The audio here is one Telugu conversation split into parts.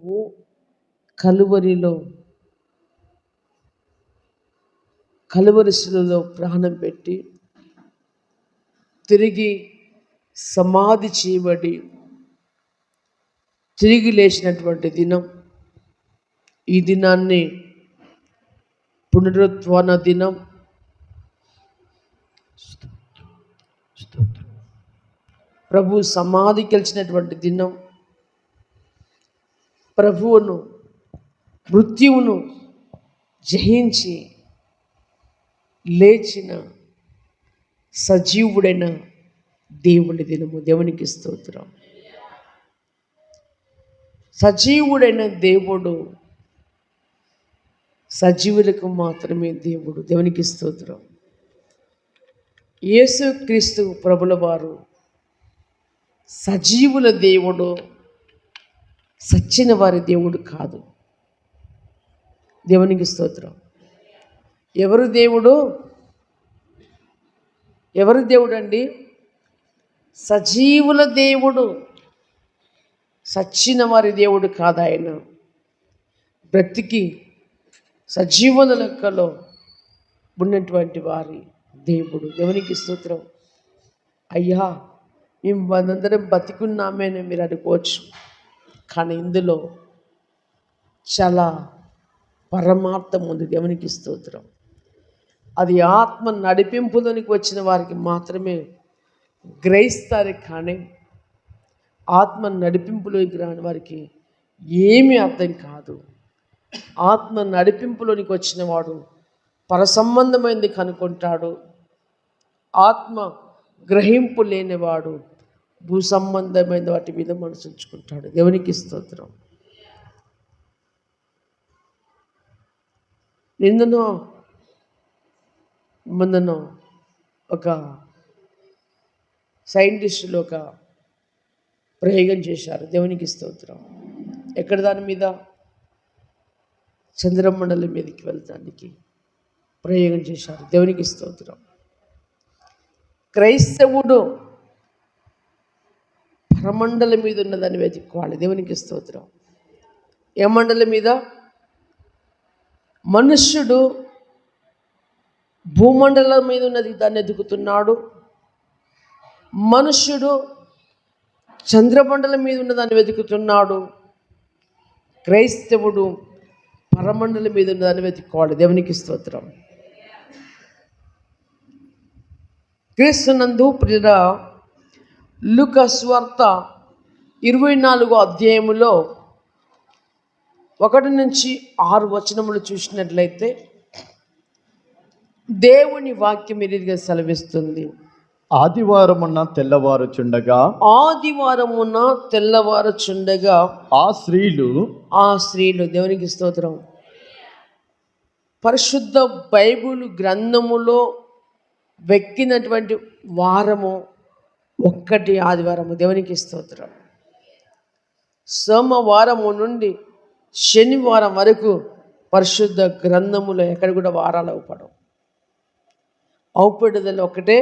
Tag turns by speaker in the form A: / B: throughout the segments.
A: ప్రభువు కలువరి శిలువలో ప్రాణం పెట్టి తిరిగి సమాధి చేయబడి తిరిగి లేచినటువంటి దినం. ఈ దినాన్ని పునరుత్థాన దినం. ప్రభు సమాధి గెలిచినటువంటి దినం. ప్రభువును మృత్యువును జయించి లేచిన సజీవుడైన దేవుని దినము. దేవునికి స్తోత్రం. సజీవుడైన దేవుడు సజీవులకు మాత్రమే దేవుడు. దేవునికి స్తోత్రం. యేసుక్రీస్తు ప్రభుల వారు సజీవుల దేవుడు, సచ్చిన వారి దేవుడు కాదు. దేవునికి స్తోత్రం. ఎవరు దేవుడు? ఎవరు దేవుడు అండి? సజీవుల దేవుడు, సచ్చిన వారి దేవుడు కాదు. ఆయన బ్రతికి సజీవుల లెక్కలో ఉన్నటువంటి వారి దేవుడు. దేవునికి స్తోత్రం. అయ్యా, మేము మనందరం బతికున్నామేనే మీరు అనుకోవచ్చు, కానీ ఇందులో చాలా పరమార్థం ఉంది. దేవునికి స్తోత్రం. అది ఆత్మ నడిపింపులోనికి వచ్చిన వారికి మాత్రమే గ్రహిస్తారు, కానీ ఆత్మ నడిపింపులోనికి రాని వారికి ఏమీ అర్థం కాదు. ఆత్మ నడిపింపులోనికి వచ్చిన వాడు పరసంబంధమైనది కనుక్కుంటాడు. ఆత్మ గ్రహింపు లేనివాడు భూ సంబంధమైన వాటి మీద మనసు ఉంచుకుంటాడు. దేవునికి స్తోత్రం. మొన్ననో ఒక సైంటిస్టులు ఒక ప్రయోగం చేశారు. దేవునికి స్తోత్రం. ఎక్కడ దాని మీద? చంద్రమండలం మీదకి వెళ్తానికి ప్రయోగం చేశారు. దేవునికి స్తోత్రం. క్రైస్తవుడు పరమండలం మీద ఉన్నదాన్ని వెతుక్కోవాలి. దేవునికి స్తోత్రం. ఏ మండలం మీద? మనుష్యుడు భూమండలం మీద ఉన్నది దాన్ని ఎదుగుతున్నాడు. మనుష్యుడు చంద్రమండలం మీద ఉన్నదాన్ని వెతుకుతున్నాడు. క్రైస్తవుడు పరమండలం మీద ఉన్నదాన్ని వెతుక్కోవాలి. దేవునికి స్తోత్రం. క్రీస్తునందు ప్రియుడా, లూకా సువార్త 24వ అధ్యాయములో 1 నుంచి 6 వచనములు చూసినట్లయితే దేవుని వాక్యం ఇదిగా సెలవిస్తుంది.
B: ఆదివారమున తెల్లవారుచుండగా ఆ స్త్రీలు దేవునికి స్తోత్రం.
A: పరిశుద్ధ బైబిల్ గ్రంథములో వెక్కినటువంటి వారము ఒక్కటి ఆదివారము. దేవునికి స్తోత్రం. సోమవారము నుండి శనివారం వరకు పరిశుద్ధ గ్రంథములో ఎక్కడ కూడా వారాలు అవుపడవు. అవుపడదలు ఒకటే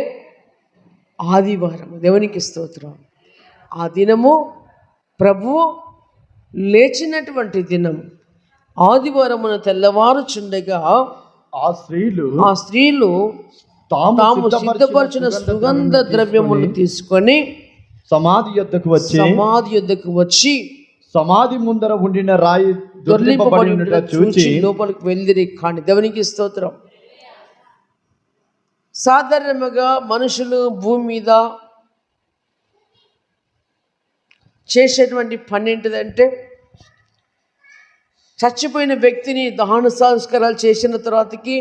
A: ఆదివారము. దేవునికి స్తోత్రం. ఆ దినము ప్రభువు లేచినటువంటి దినం. ఆదివారమున తెల్లవారుచుండగా
B: ఆ స్త్రీలు
A: తాము సిద్ధపరిచిన సుగంధ ద్రవ్యములు తీసుకొని
B: సమాధి యొద్దకు వచ్చి సమాధి ముందర ఉండిన రాయి దొర్లింపబడినట్టు చూచి
A: లోపలికి వెళ్ళిరి. కానీ దేవునికి స్తోత్రం. సాధారణంగా మనుషులు భూమి మీద చేసేటువంటి పని ఏంటిదంటే, చచ్చిపోయిన వ్యక్తిని దహన సంస్కారాలు చేసిన తర్వాతకి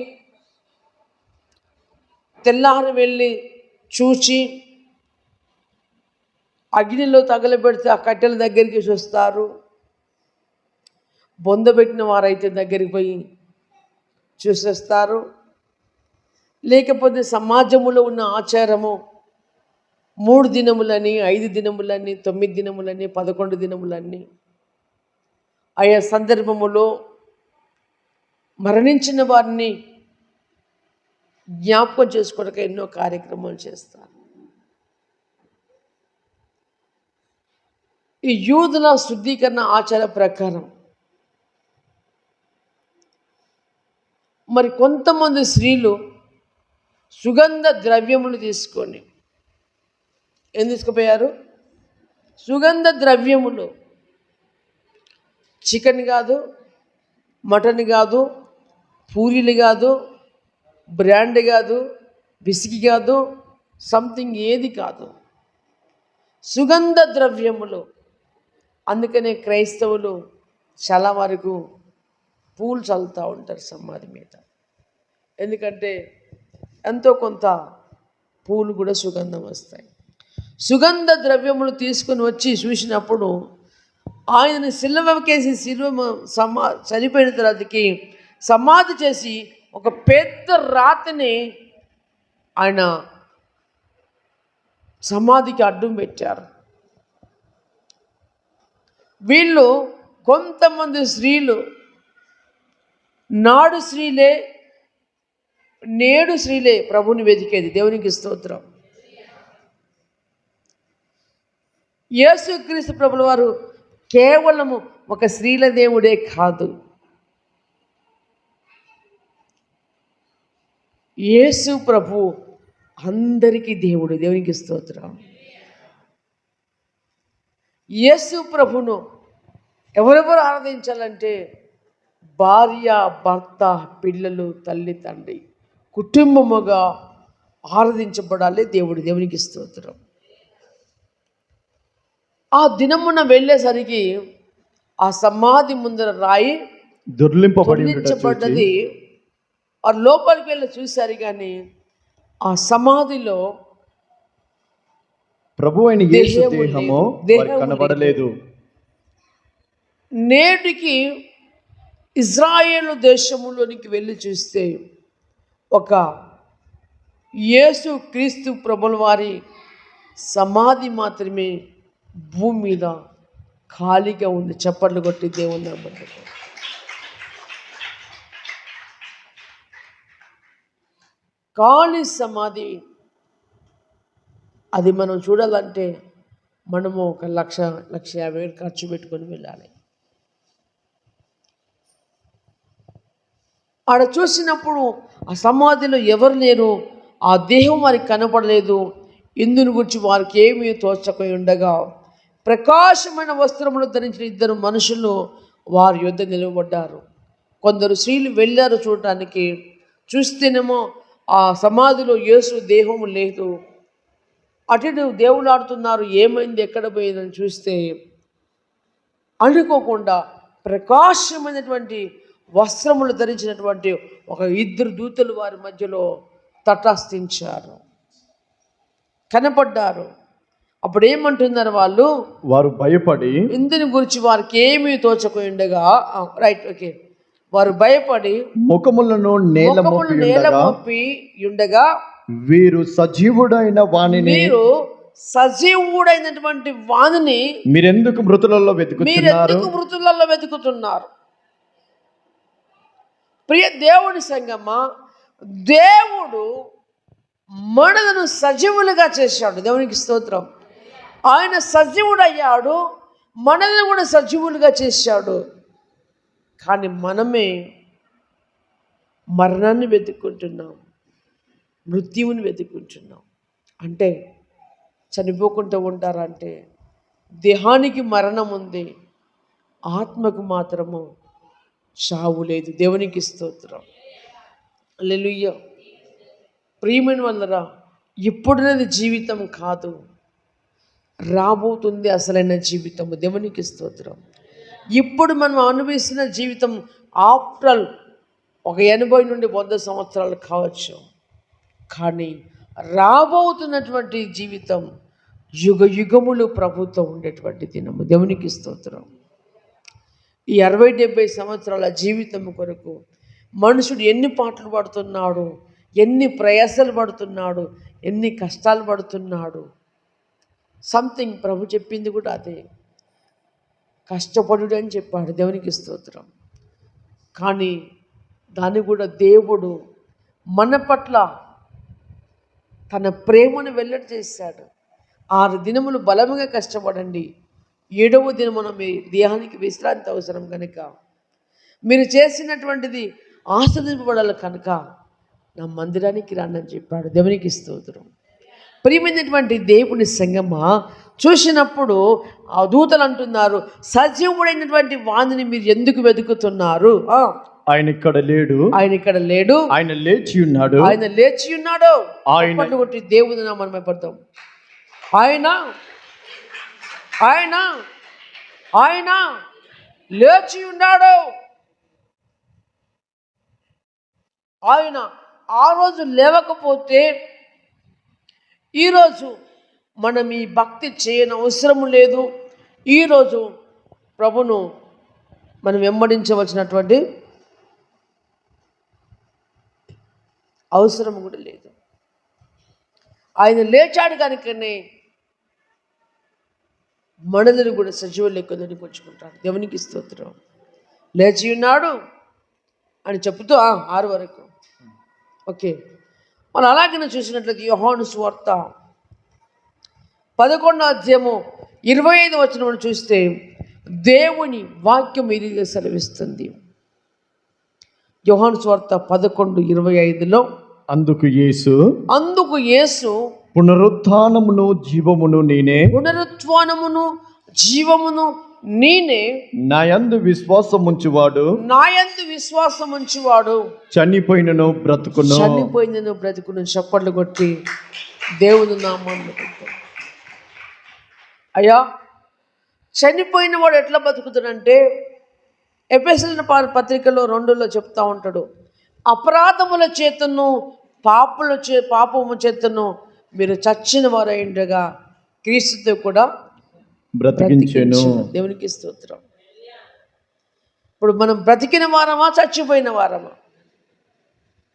A: తెల్లారి వెళ్ళి చూచి అగ్నిలో తగలబెడితే ఆ కట్టెల దగ్గరికి చూస్తారు. బొందబెట్టిన వారైతే దగ్గరికి పోయి చూసేస్తారు. లేకపోతే సమాజంలో ఉన్న ఆచారము 3 దినములని, 5 దినములని, 9 దినములని, 11 దినములని ఆయా సందర్భములో మరణించిన వారిని జ్ఞాపకం చేసుకోవడానికి ఎన్నో కార్యక్రమాలు చేస్తారు. ఈ యూదుల శుద్ధీకరణ ఆచార ప్రకారం మరి కొంతమంది స్త్రీలు సుగంధ ద్రవ్యములు తీసుకొని ఏం తీసుకుపోయారు? సుగంధ ద్రవ్యములు. చికెన్ కాదు, మటన్ కాదు, పూరీలు కాదు, బ్రాండ్ కాదు, విసికి కాదు, సంథింగ్ ఏది కాదు, సుగంధ ద్రవ్యములు. అందుకనే క్రైస్తవులు చాలా వరకు పూలు చల్లుతూ ఉంటారు సమాధి మీద. ఎందుకంటే ఎంతో కొంత పూలు కూడా సుగంధం వస్తాయి. సుగంధ ద్రవ్యములు తీసుకొని వచ్చి చూసినప్పుడు ఆయనని సిలువకేసి చనిపోయిన తర్వాతకి సమాధి చేసి ఒక పెద్ద రాతిని ఆయన సమాధికి అడ్డం పెట్టారు. వీళ్ళు కొంతమంది స్త్రీలు నాడు స్త్రీలే నేడు స్త్రీలే ప్రభుని వెతికేది. దేవునికి స్తోత్రం. యేసుక్రీస్తు ప్రభుల వారు కేవలము ఒక స్త్రీల దేవుడే కాదు, యేసు ప్రభు అందరికీ దేవుడు. దేవునికి స్తోత్రం. యేసు ప్రభును ఎవరెవరు ఆరాధించాలంటే భార్య, భర్త, పిల్లలు, తల్లి, తండ్రి కుటుంబముగా ఆరాధించబడాలి దేవుడు. దేవునికి స్తోత్రం. ఆ దినమున వెళ్ళేసరికి ఆ సమాధి ముందర రాయి దొర్లించబడ్డది. ఆ లోపలికి వెళ్ళి చూశారు, కానీ ఆ సమాధిలో
B: ప్రభు అయిన యేసు దేహము కనబడలేదు.
A: నేటికి ఇజ్రాయేలు దేశములోనికి వెళ్ళి చూస్తే ఒక యేసు క్రీస్తు ప్రభుల వారి సమాధి మాత్రమే భూమి మీద ఖాళీగా ఉంది. చప్పట్లు కొట్టి దేవుని నమ్మండి. ఖాళీ సమాధి. అది మనం చూడాలంటే మనము 1,50,000 ఖర్చు పెట్టుకొని వెళ్ళాలి. ఆడ చూసినప్పుడు ఆ సమాధిలో ఎవరు లేరు, ఆ దేహం వారికి కనపడలేదు. ఇందుని గురించి వారికి ఏమీ తోచకపోయి ఉండగా ప్రకాశమైన వస్త్రములు ధరించిన 2 మనుషులు వారి యొద్ద నిలబడ్డారు. కొందరు స్త్రీలు వెళ్ళారు చూడటానికి. చూస్తేనేమో ఆ సమాధిలో యేసు దేహము లేదు. అటు దేవులాడుతున్నారు, ఏమైంది, ఎక్కడ పోయిందని చూస్తే అనుకోకుండా ప్రకాశమైనటువంటి వస్త్రములు ధరించినటువంటి ఒక 2 దూతలు వారి మధ్యలో తటస్థించారు, కనపడ్డారు. అప్పుడు ఏమంటున్నారు వారు
B: భయపడి,
A: ఇందుని గురించి వారికి ఏమీ తోచకపోయిండగా, రైట్, ఓకే, వారు భయపడి
B: ముఖములను నేల మోపి
A: ఉండగా
B: వీరు సజీవుడైనటువంటి వాణిని మీరెందుకు మృతులలో వెతుకుతున్నారు? ప్రియ దేవుని సంగమా, దేవుడు మనలను సజీవులుగా చేశాడు. దేవునికి స్తోత్రం. ఆయన సజీవుడయ్యాడు, మనల్ని కూడా సజీవులుగా చేశాడు. కానీ మనమే మరణాన్ని వెతుక్కుంటున్నాం, మృత్యువుని వెతుక్కుంటున్నాం. అంటే చనిపోకుండా ఉంటారంటే దేహానికి మరణం ఉంది, ఆత్మకు మాత్రము చావు లేదు. దేవునికి స్తోత్రం. హల్లెలూయా. ప్రియమైన వాళ్ళరా, ఇప్పుడున్నది జీవితం కాదు, రాబోతుంది అసలైన జీవితము. దేవునికి స్తోత్రం. ఇప్పుడు మనం అనుభవిస్తున్న జీవితం ఆఫ్టర్ ఒక 80 నుండి 100 సంవత్సరాలు కావచ్చు, కానీ రాబోతున్నటువంటి జీవితం యుగ యుగములు ప్రభుత్వం ఉండేటువంటి దినము. దేవునికి స్తోత్రం. ఈ 60-70 సంవత్సరాల జీవితం కొరకు మనుషుడు ఎన్ని పాటలు పడుతున్నాడు, ఎన్ని ప్రయాసాలు పడుతున్నాడు, ఎన్ని కష్టాలు పడుతున్నాడు. సంథింగ్ ప్రభు చెప్పింది కూడా అదే, కష్టపడుడు అని చెప్పాడు. దేవునికి స్తోత్రం. కానీ దాన్ని కూడా దేవుడు మన పట్ల తన ప్రేమను వెల్లడి చేశాడు. 6 దినములు బలముగా కష్టపడండి,
A: 7వ దినం మనం మీ దేహానికి విశ్రాంతి అవసరం కనుక మీరు చేసినటువంటిది ఆస్వాదింపబడాలి కనుక నా మందిరానికి రానని చెప్పాడు. దేవునికి స్తోత్రం. ప్రియమైనటువంటి దేవుని సంగమా, చూసినప్పుడు ఆ దూతలు అంటున్నారు, సజీవుడైనటువంటి వాణిని మీరు ఎందుకు వెతుకుతున్నారు?
C: ఆయన ఇక్కడ లేడు,
A: ఆయన ఇక్కడ లేడు,
C: ఆయన లేచి ఉన్నాడు,
A: ఆయన లేచి ఉన్నాడు.
C: ఆయన
A: చప్పట్లు కొట్టి దేవుని నామమున పడతాం. ఆయన ఆయన ఆయన లేచి ఉన్నాడు. ఆయన ఆ రోజు లేవకపోతే ఈరోజు మనం ఈ భక్తి చేయని అవసరము లేదు. ఈరోజు ప్రభును మనం వెంబడించవలసినటువంటి అవసరం కూడా లేదు. ఆయన లేచాడు కనుకనే మనల్ని కూడా సజీవ లెక్కదని పుచ్చుకుంటాడు. దేవునికి స్తోత్రం. లేచి ఉన్నాడు అని చెప్తూ 6 వరకు ఓకే. మనం అలాగే చూసినట్లయితే యోహాను సువార్త 11వ అధ్యాయము 25వ వచనం చూస్తే దేవుని వాక్యం ఈ రీతిగా సెలవిస్తుంది. యోహాను సువార్త 11:25లో
C: అందుకు యేసు పునరుత్థానమును జీవమును నేనే,
A: పునరుత్థానమును జీవమును నేనే,
C: నాయందు విశ్వాసముంచువాడు చనిపోయినను బ్రతుకును.
A: చప్పట్లు కొట్టి దేవుని నామాన్ని పెట్టాడు. అయ్యా, చనిపోయిన వాడు ఎట్లా బతుకుతాడంటే ఎఫెసీయుల పత్రికలో 2లో చెప్తా ఉంటాడు, అపరాధముల చేతను పాపము చేతను మీరు చచ్చిన వారైండగా క్రీస్తుతో కూడా
C: బ్రతికించెను.
A: దేవునికి స్తోత్రం. ఇప్పుడు మనం బ్రతికిన వారమా చచ్చిపోయిన వారమా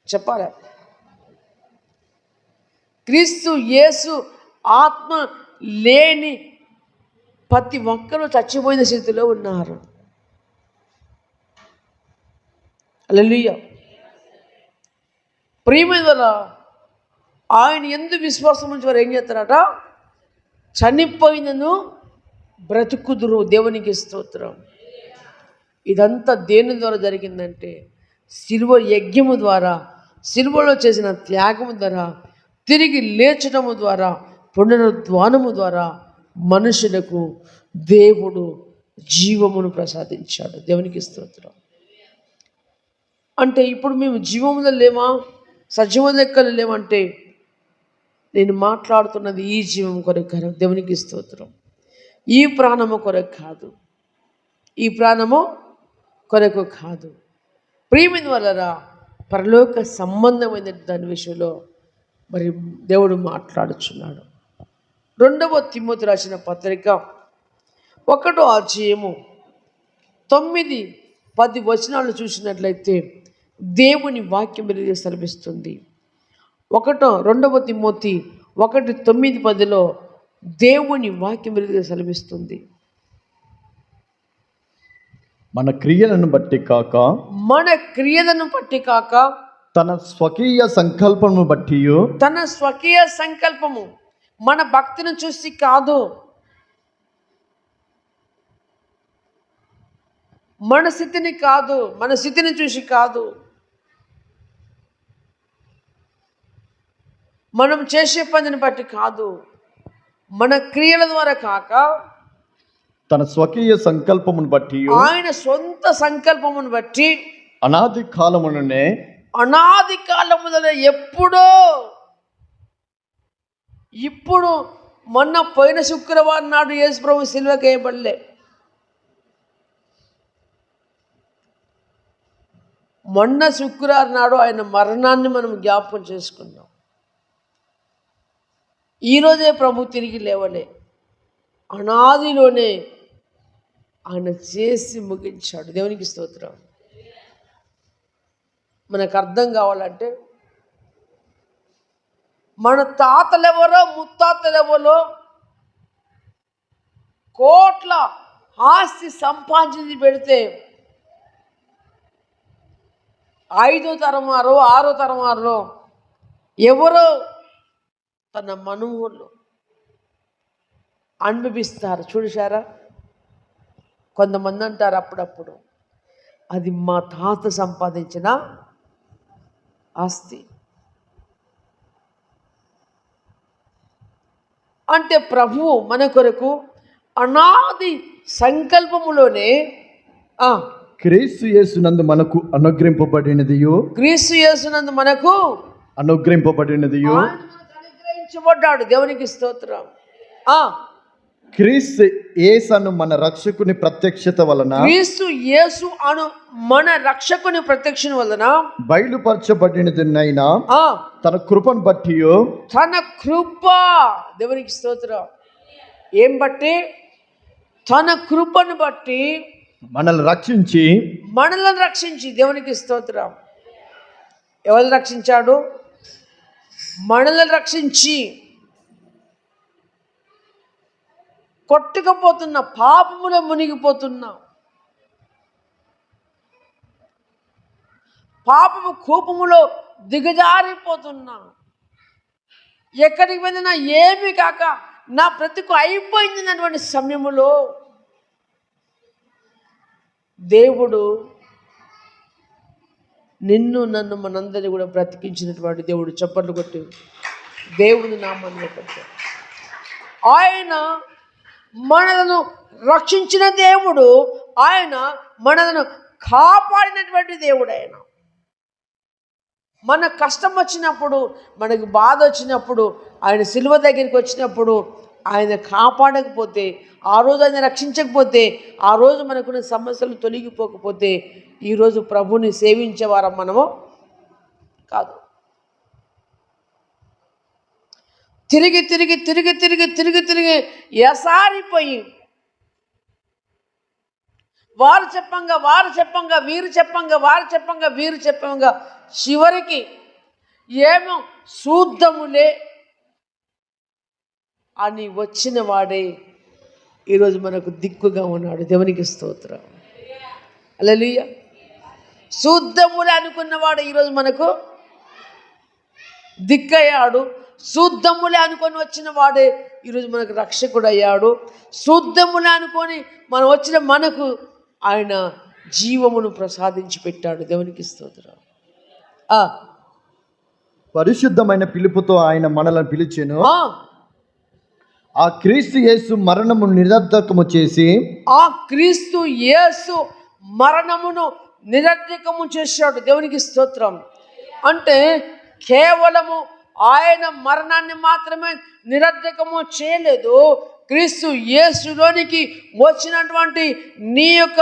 A: చెప్పాలా? క్రీస్తు యేసు ఆత్మ లేని ప్రతి ఒక్కరూ చచ్చిపోయిన స్థితిలో ఉన్నారు. హల్లెలూయా. ప్రియమైన వల్ల ఆయన ఎందుకు విశ్వాసం నుంచి వారు ఏం చేస్తారట? చనిపోయినను బ్రతుకుదురు. దేవునికి స్తోత్రం. ఇదంతా దేని ద్వారా జరిగిందంటే శిలువ యజ్ఞము ద్వారా, శిలువలో చేసిన త్యాగము ద్వారా, తిరిగి లేచడము ద్వారా, పునరుద్ధానము ద్వారా మనుషులకు దేవుడు జీవమును ప్రసాదించాడు. దేవునికి స్తోత్రం. అంటే ఇప్పుడు మేము జీవములో లేమా, సజీవ లెక్కలు లేమంటే నేను మాట్లాడుతున్నది ఈ జీవం కొరకు కాదు. దేవునికి స్తోత్రం. ఈ ప్రాణము కొరకు కాదు, ఈ ప్రాణము కొరకు కాదు. ప్రియమైన వలరా పరలోక సంబంధమైన దాని విషయంలో మరి దేవుడు మాట్లాడుచున్నాడు. 2వ తిమోతి రాసిన పత్రిక 1వ అధ్యాయము 9-10 వచనాలు చూసినట్లయితే దేవుని వాక్యం సెలవిస్తుంది. 2వ తిమోతి 1:9-10లో దేవుని వాక్యం సెలవిస్తుంది.
C: మన క్రియలను బట్టి కాక తన స్వకీయ సంకల్పము బట్టి,
A: తన స్వకీయ సంకల్పము మన భక్తిని చూసి కాదు, మన స్థితిని కాదు, మన స్థితిని చూసి కాదు, మనం చేసే పనిని బట్టి కాదు, మన క్రియల ద్వారా కాక
C: తన స్వకీయ సంకల్పమును బట్టి,
A: ఆయన సొంత సంకల్పమును బట్టి
C: అనాది కాలమున ఎప్పుడో, ఇప్పుడు మొన్న పోయిన శుక్రవారం నాడు యేసు ప్రభు సిలువకి వేయబడలే. మొన్న శుక్రవారం నాడు ఆయన మరణాన్ని మనం జ్ఞాపకం చేసుకున్నాం. ఈరోజే ప్రభు తిరిగి లేవలే, అనాదిలోనే ఆయన చేసి ముగించాడు. దేవునికి స్తోత్రం. మనకు అర్థం కావాలంటే మన తాతలెవరో ముత్తాతలెవరో కోట్ల ఆస్తి సంపాదించి పెడితే 5వ తరం వారో 6వ తరం వారో ఎవరో తన మనువులు అనుభవిస్తారు. చూసారా?
B: కొంతమంది అంటారు అప్పుడప్పుడు, అది మా తాత సంపాదించిన ఆస్తి. అంటే ప్రభువు మన కొరకు అనాది సంకల్పములోనే
D: క్రీస్తు యేసునందు మనకు అనుగ్రహింపబడినదియో,
B: క్రీస్తు యేసునందు మనకు
D: అనుగ్రహింపబడినదియో,
B: అనుగ్రహించబడ్డాడు. దేవునికి స్తోత్రం.
D: క్రీస్తు యేసు మన రక్షకుని ప్రత్యక్షత వలన,
B: క్రీస్తు యేసు అను మన రక్షకుని ప్రత్యక్షత వలన
D: బయలుపరచబడినదినైనా తన కృపను బట్టి,
B: తన కృప, దేవునికి స్తోత్రం. ఏం బట్టి? తన కృపను బట్టి
D: మనల్ని
B: రక్షించి, దేవునికి స్తోత్రం. ఎవరు రక్షించాడు? మనల్ని రక్షించి, కొట్టుకుపోతున్న పాపములో మునిగిపోతున్నా, పాపము కోపములో దిగజారిపోతున్నా, ఎక్కడికి వెళ్ళినా ఏమీ కాక నా బ్రతుకు అయిపోయిందన్నటువంటి సమయములో దేవుడు నిన్ను నన్ను మనందరినీ కూడా బ్రతికించినటువంటి దేవుడు. చప్పట్లు కొట్టి దేవుని నామాన్ని పెట్టాడు. ఆయన మనలను రక్షించిన దేవుడు, ఆయన మనలను కాపాడినటువంటి దేవుడు. ఆయన మన కష్టం వచ్చినప్పుడు, మనకు బాధ వచ్చినప్పుడు, ఆయన సిలువ దగ్గరికి వచ్చినప్పుడు ఆయన కాపాడకపోతే, ఆ రోజు ఆయన రక్షించకపోతే, ఆ రోజు మనకున్న సమస్యలు తొలగిపోకపోతే ఈరోజు ప్రభుని సేవించేవారం మనము కాదు. తిరిగి తిరిగి తిరిగి తిరిగి తిరిగి తిరిగి ఎసారిపోయి, వారు చెప్పంగా వారు చెప్పంగా వీరు చెప్పంగా వారు చెప్పంగా వీరు చెప్పంగా చివరికి ఏమో శూద్ధములే అని వచ్చిన వాడే ఈరోజు మనకు దిక్కుగా ఉన్నాడు. దేవునికి స్తోత్రం. హల్లెలూయా. శుద్ధములే అనుకున్నవాడు ఈరోజు మనకు దిక్కయ్యాడు. శుద్ధములే అనుకొని వచ్చిన వాడే ఈరోజు మనకు రక్షకుడు అయ్యాడు. శుద్ధములే అనుకొని మనం వచ్చిన మనకు ఆయన జీవమును ప్రసాదించి పెట్టాడు. దేవునికి స్తోత్రం.
D: పరిశుద్ధమైన పిలుపుతో ఆయన మనల్ని పిలిచెను. ఆ క్రీస్తు యేసు మరణము నిరర్ధకము చేసి,
B: ఆ క్రీస్తు యేసు మరణమును నిరర్ధకము చేశాడు. దేవునికి స్తోత్రం. అంటే కేవలము ఆయన మరణాన్ని మాత్రమే నిరర్ధకము చేయలేదు, క్రీస్తు యేసులోనికి వచ్చినటువంటి నీ యొక్క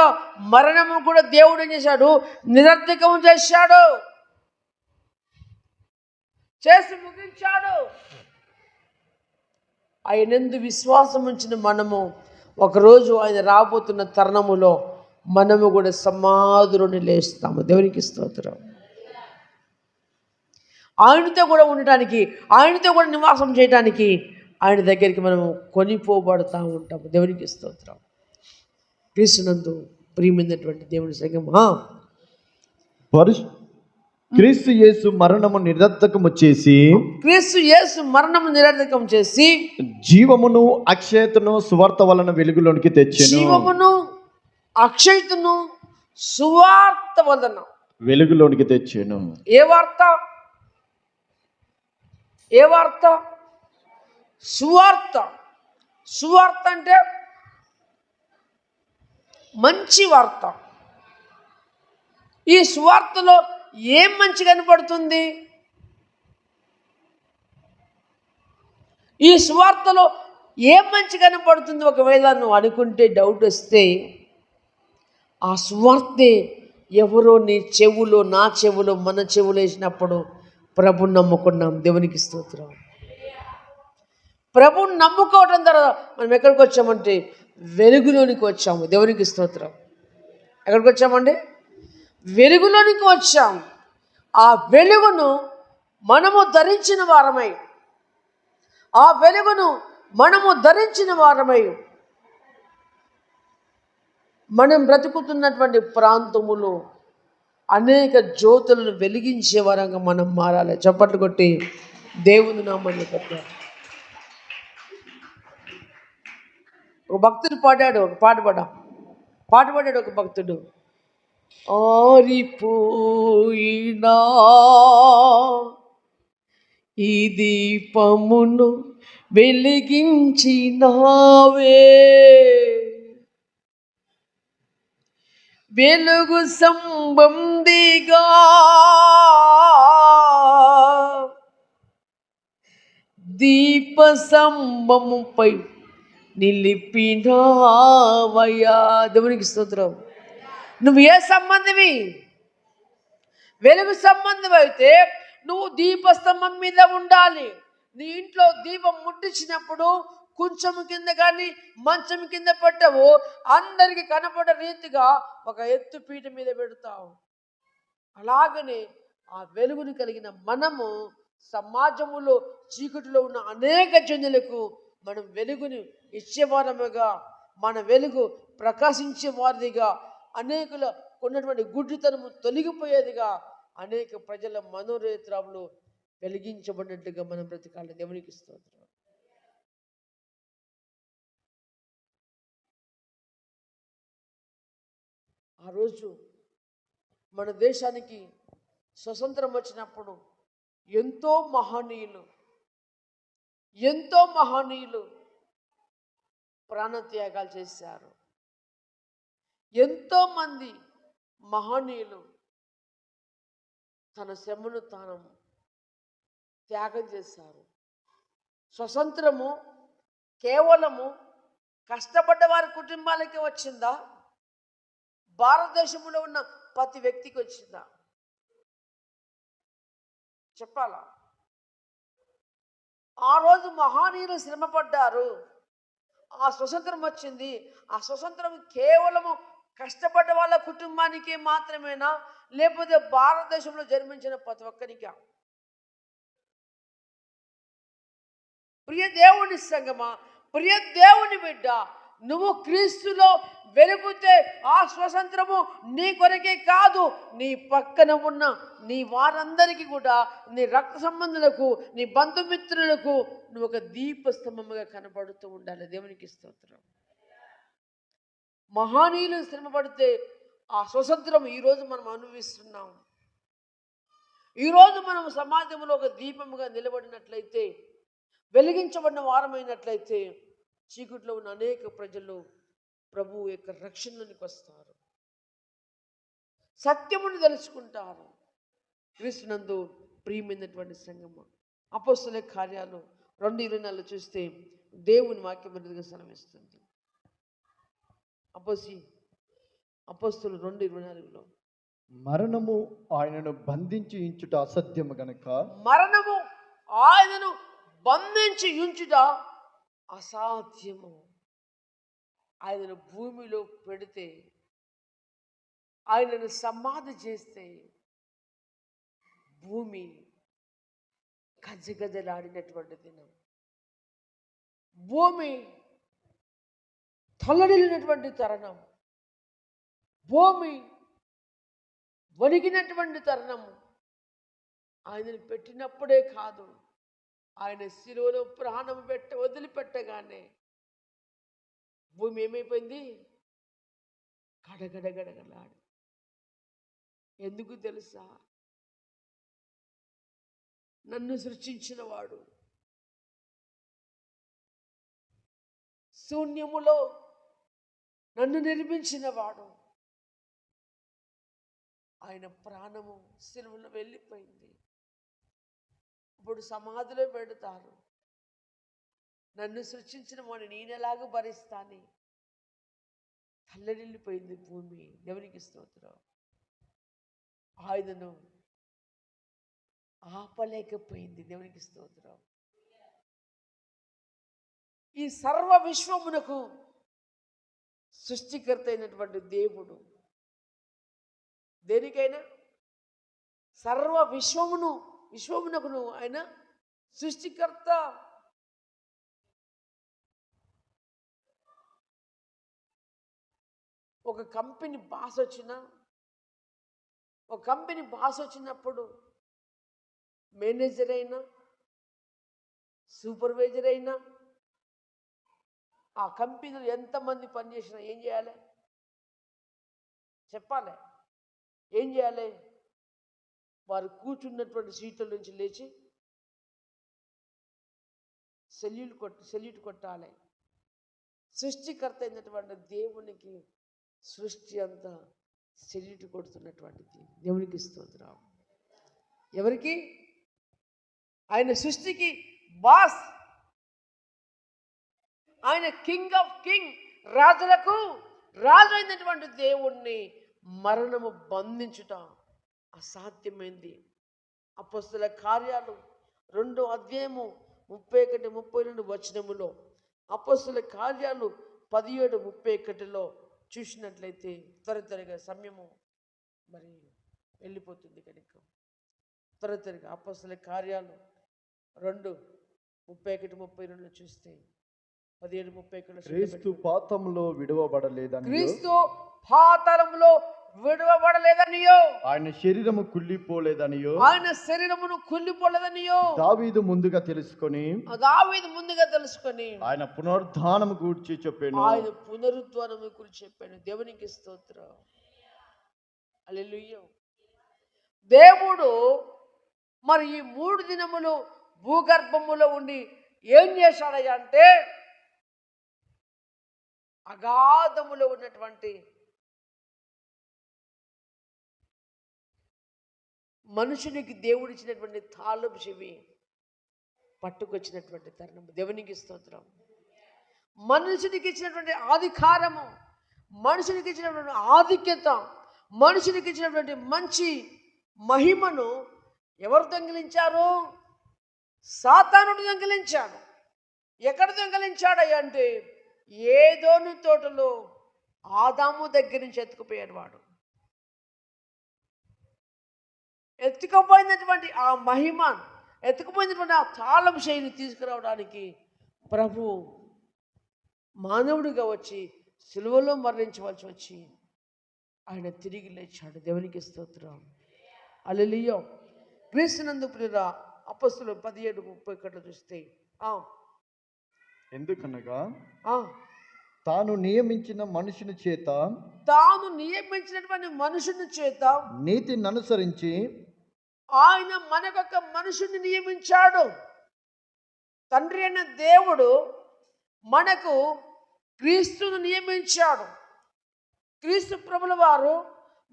B: మరణము కూడా దేవుడు ఏం చేశాడు? నిరర్ధకము చేశాడు, చేసి ముగించాడు. ఆయనందు విశ్వాసం ఉంచిన మనము ఒకరోజు ఆయన రాబోతున్న తరుణములో మనము కూడా సమాధులను లేస్తాము. దేవునికి స్తోత్రం. ఆయనతో కూడా ఉండటానికి, ఆయనతో కూడా నివాసం చేయడానికి ఆయన దగ్గరికి మనము కొనిపోబడుతూ ఉంటాము. దేవునికి స్తోత్రం. క్రీస్తునందు ప్రియమైనటువంటి దేవుని సంఘం,
D: క్రీస్తు యేసు మరణము నిరర్ధకము చేసి,
B: క్రీస్తు యేసు మరణము నిరర్ధకం చేసి
D: జీవమును అక్షయతను సువార్త వలన వెలుగులోనికి తెచ్చెను.
B: జీవమును అక్షయతను సువార్త వలన
D: వెలుగులోనికి తెచ్చెను.
B: ఏ వార్త? ఏ వార్త? సువార్త. సువార్త అంటే మంచి వార్త. ఈ సువార్తలో ఏం మంచి కనపడుతుంది? ఈ సువార్తలో ఏం మంచి కనపడుతుంది? ఒకవేళ నువ్వు అనుకుంటే, డౌట్ వస్తే, ఆ సువార్తే ఎవరో నీ చెవులో, నా చెవులో, మన చెవులో వేసినప్పుడు ప్రభుని నమ్ముకున్నాం. దేవునికి స్తోత్రం. ప్రభుని నమ్ముకోవడం ద్వారా మనం ఎక్కడికి వచ్చామంటే వెలుగులోనికి వచ్చాము. దేవునికి స్తోత్రం. ఎక్కడికి వచ్చామండి? వెలుగులోనికి వచ్చాం. ఆ వెలుగును మనము ధరించిన వారమై, ఆ వెలుగును మనము ధరించిన వారమై మనం బ్రతుకుతున్నటువంటి ప్రాంతములో అనేక జ్యోతులను వెలిగించే వారంగా మనం మారాలి. చప్పట్లు కొట్టి దేవుని నామాన్ని పెట్టారు. ఒక భక్తుడు పాడాడు, ఒక పాట పాడా, పాట పాడాడు ఒక భక్తుడు. ఆరిపోయినా ఈ దీపమును వెలిగించినావే, వెలుగు సంబంధిగా దీప స్తంభముపై నిలిపినావయ్యా. దేవునికి స్తోత్రం. నువ్వు ఏ సంబంధివి? వెలుగు సంబంధం అయితే నువ్వు దీపస్తంభం మీద ఉండాలి. నీ ఇంట్లో దీపం ముట్టించినప్పుడు కొంచెం కింద కానీ మంచం కింద పెట్టవు, అందరికి కనపడే రీతిగా ఒక ఎత్తు పీట మీద పెడతావు. అలాగనే ఆ వెలుగుని కలిగిన మనము సమాజములో చీకటిలో ఉన్న అనేక జనులకు మనం వెలుగుని ఇచ్చేవారముగా, మన వెలుగు ప్రకాశించే వారిదిగా, అనేకుల ఉన్నటువంటి గుడ్డితనము తొలగిపోయేదిగా, అనేక ప్రజల మనోరేత్రాలు వెలిగించబడినట్లుగా మనం బ్రతకాలి. దేవునికి స్తోత్రం. ఆ రోజు మన దేశానికి స్వతంత్రం వచ్చినప్పుడు ఎంతో మహనీయులు ప్రాణత్యాగాలు చేశారు. ఎంతోమంది మహనీయులు తన శ్రమను తాను త్యాగం చేశారు. స్వతంత్రము కేవలము కష్టపడ్డ వారి కుటుంబాలకే వచ్చిందా? భారతదేశంలో ఉన్న ప్రతి వ్యక్తికి వచ్చిందా? చెప్పాలా? ఆ రోజు మహనీయులు శ్రమపడ్డారు, ఆ స్వతంత్రం వచ్చింది. ఆ స్వతంత్రం కేవలము కష్టపడ్డ వాళ్ళ కుటుంబానికి మాత్రమేనా, లేకపోతే భారతదేశంలో జన్మించిన ప్రతి ఒక్కరికా? ప్రియ దేవుని సంగమా, ప్రియ దేవుని బిడ్డ, నువ్వు క్రీస్తులో వెలుగుతే ఆ స్వతంత్రము నీ కొరకే కాదు, నీ పక్కన ఉన్న నీ వారందరికీ కూడా, నీ రక్త సంబంధులకు, నీ బంధుమిత్రులకు నువ్వు ఒక దీపస్తంభముగా కనబడుతూ ఉండాలి. దేవునికి స్తోత్రం. మహనీయులు శ్రమపడితే ఆ స్వతంత్రం ఈరోజు మనం అనుభవిస్తున్నాం. ఈరోజు మనం సమాజంలో ఒక దీపముగా నిలబడినట్లయితే, వెలిగించబడిన వారమైనట్లయితే, చీకట్లో ఉన్న అనేక ప్రజలు ప్రభువు యొక్క రక్షణలోనికి వస్తారు, సత్యమును తెలుసుకుంటారు. క్రీస్తునందు ప్రియమైనటువంటి సంగమ, అపోస్తలుల కార్యాలు 2:24 చూస్తే దేవుని వాక్యం సెలవిస్తుంది. అపోస్తలులు 2:24
D: మరణము ఆయనను బంధించి ఉంచుట అసాధ్యము గనుక,
B: మరణము ఆయనను బంధించి ఉంచుట అసాధ్యము. ఆయనను భూమిలో పెడితే, ఆయనను సమాధి చేస్తే భూమి గజగజలాడినటువంటి దినం, భూమి తల్లడిల్లినటువంటి తరుణం, భూమి వణికినటువంటి తరుణము ఆయనను పెట్టినప్పుడే కాదు, ఆయన శిలువలో ప్రాణం వదిలిపెట్టగానే భూమి ఏమైపోయింది? గడగడగడగలాడి. ఎందుకు తెలుసా? నన్ను సృష్టించిన వాడు, శూన్యములో నన్ను నిర్మించిన వాడు, ఆయన ప్రాణము శిలువలో వెళ్ళిపోయింది. ఇప్పుడు సమాధిలో పెడతారు. నన్ను సృష్టించిన వాడిని నేనెలాగో భరిస్తాను. తల్లడిల్లిపోయింది భూమి. దేవునికి స్తోత్రం. ఆయనను ఆపలేకపోయింది. దేవునికి స్తోత్రం. ఈ సర్వ విశ్వమునకు సృష్టికర్త అయినటువంటి దేవుడు, దేనికైనా సర్వ విశ్వమునకును ఆయన సృష్టికర్త. ఒక కంపెనీ బాస్ వచ్చినప్పుడు మేనేజర్ అయినా, సూపర్వైజర్ అయినా, ఆ కంపెనీలో ఎంతమంది పనిచేసినా ఏం చేయాలి? చెప్పాలి. ఏం చేయాలి? వారు కూర్చున్నటువంటి సీట్ల నుంచి లేచి సెల్యూట్ కొట్టాలి. సృష్టికర్త అయినటువంటి దేవునికి సృష్టి అంతా సెల్యూట్ కొడుతున్నటువంటిది. దేవునికి స్తోత్రం. ఎవరికి? ఆయన సృష్టికి బాస్, ఆయన కింగ్ ఆఫ్ కింగ్, రాజులకు రాజు అయినటువంటి దేవుణ్ణి మరణము బంధించుట అసాధ్యమైంది. అపొస్తలుల కార్యాలు 2వ అధ్యాయము 31-32 వచనములో, అపొస్తలుల కార్యాలు 17:31లో చూసినట్లయితే త్వరగా సమయము మరి వెళ్ళిపోతుంది కనుక త్వరగా అపొస్తలుల కార్యాలు 2:31-32లో చూస్తే 17:31
D: క్రీస్తు పాతంలో విడువబడలేదని,
B: క్రీస్తు పాతాళములో విడువబడలేదనియో,
D: ఆయన శరీరము కుళ్ళిపోలేదనియో,
B: ఆయన శరీరమును కుళ్ళిపోలేదనియో
D: దావీదు ముందుగా తెలుసుకొని ఆయన పునరుద్ధానము గూర్చి చెప్పాను.
B: ఆయన పునరుద్ధానము గురించి చెప్పాను. దేవునికి స్తోత్రం. హల్లెలూయా. దేవుడు మరి ఈ 3 దినములు భూగర్భములో ఉండి ఏం చేశాడయ్యా అంటే, అగాధములో ఉన్నటువంటి మనుషునికి దేవుడిచ్చినటువంటి తాళపు చెవి పట్టుకొచ్చినటువంటి తరుణం. దేవునికి స్తోత్రం. మనుషునికి ఇచ్చినటువంటి అధికారము, మనుషునికి ఇచ్చినటువంటి ఆధిక్యత, మనుషునికి ఇచ్చినటువంటి మంచి మహిమను ఎవరు దొంగిలించారు? సాతానుడు దొంగిలించాడు. ఎక్కడ దొంగిలించాడయ్యా అంటే, ఏదోను తోటలో ఆదాము దగ్గర నుంచి ఎత్తుకుపోయాడు. వాడు ఎత్తుకుపోయినటువంటి ఆ మహిమ, ఎత్తుకుపోయినటువంటి ఆ తాళం శైలిని తీసుకురావడానికి ప్రభు మానవుడిగా వచ్చి సిలువలో మరణించవలసి వచ్చి ఆయన తిరిగి లేచాడు. దేవునికి స్తోత్రం. హల్లెలూయా. క్రీస్తునందు ప్రియురా, అపొస్తలులు 17:31 చూస్తే,
D: ఎందుకనగా
B: ఆ
D: తాను నియమించిన మనుషుని చేత,
B: తాను నియమించినటువంటి మనుషుని చేత,
D: నీతిని అనుసరించి
B: ఆయన మనకొక మనుషుని నియమించాడు. తండ్రి అయిన దేవుడు మనకు క్రీస్తును నియమించాడు. క్రీస్తు ప్రభుల వారు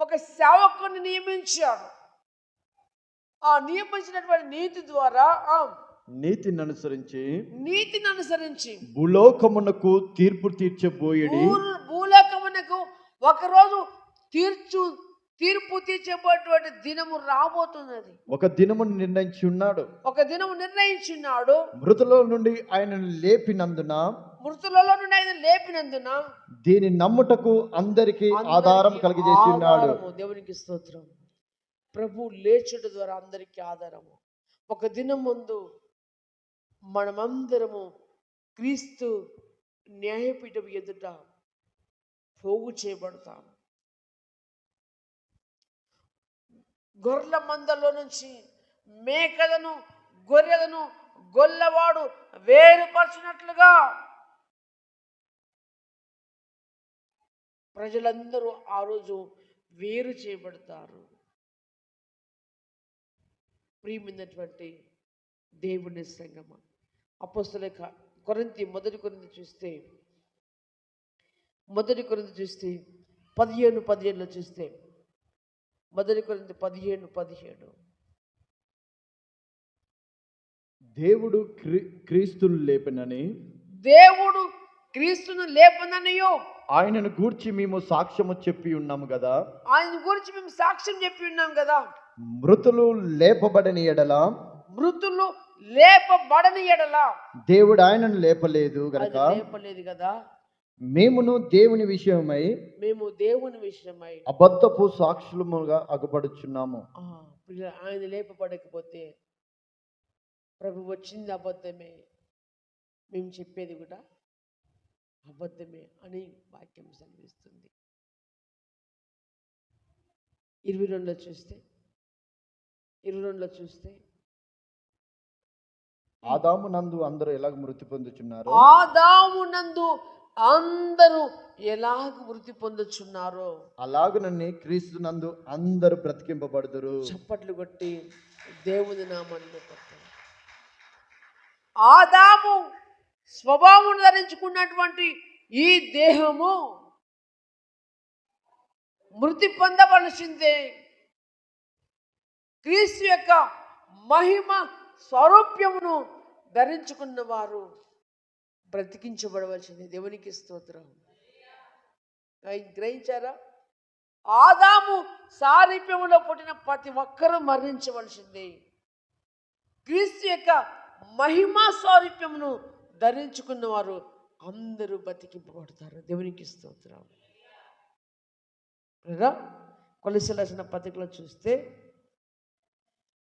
B: ఒక సేవకుని నియమించాడు. ఆ నియమించినటువంటి నీతి ద్వారా,
D: నీతిని అనుసరించి భూలోకమునకు తీర్పు తీర్చబోయేడి,
B: భూలోకమునకు ఒకరోజు తీర్పు తీర్చబోయేటువంటి దినము రాబోతున్నది.
D: ఒక దినము నిర్ణయించి ఉన్నాడు. మృతులలో నుండి ఆయనను లేపినందున దీని నమ్ముటకు అందరికీ ఆధారం కలిగజేసి ఉన్నాడు.
B: దేవునికి స్తోత్రం. ప్రభు లేచుట ద్వారా అందరికీ ఆధారము. ఒక దినం ముందు మనమందరము క్రీస్తు న్యాయపీఠం ఎదుట పోగు చేయబడతాము. గొర్రెల మందలో నుంచి మేకలను గొర్రెలను గొల్లవాడు వేరుపరచినట్లుగా ప్రజలందరూ ఆ రోజు వేరు చేయబడతారు. ప్రియమైనటువంటి దేవుని సంగమా, అపొస్తలుల మొదటి కొరింథీ చూస్తే 15:17లో చూస్తే, మొదటి కొరింథీ 15:17
D: దేవుడు క్రీస్తును లేపననియో ఆయనను గూర్చి మేము సాక్ష్యం చెప్పి ఉన్నాము కదా. మృతులు లేపబడని ఎడల దేవుడు ఆయనను లేపలేదు కదా. మేము దేవుని విషయమై అబద్ధపు సాక్షులముగా అగుపడుచున్నాము.
B: ఆయన లేపబడకపోతే ప్రభు వచ్చింది అబద్ధమే, మేము చెప్పేది కూడా అబద్ధమే అని వాక్యం సెలవిస్తుంది. 22లో చూస్తే
D: ఆదాము నందు అందరూ ఎలాగ మృతి పొందుచున్నారు,
B: ఆదాము నందు అందరూ ఎలాగ వృద్ధి పొందుచున్నారో
D: అలాగునని క్రీస్తునందు అందరూ బ్రతికింపబడుదురు.
B: చప్పట్లు కొట్టి దేవుని నామాన్ని కొట్టారు. ఆదాము స్వభావం ధరించుకున్నటువంటి ఈ దేహము మృతి పొందవలసిందే. క్రీస్తు యొక్క మహిమ స్వరూప్యమును ధరించుకున్న వారు బ్రతికించబడవలసింది. దేవునికి స్తోత్రం. గ్రహించారా? ఆదాము సారూప్యములో పుట్టిన ప్రతి ఒక్కరూ మరణించవలసింది. క్రీస్తు యొక్క మహిమా సారూప్యమును ధరించుకున్న వారు అందరూ బతికింపబడతారు. దేవునికి స్తోత్రం. కొలస్సీయులకు రాసిన పత్రికలో చూస్తే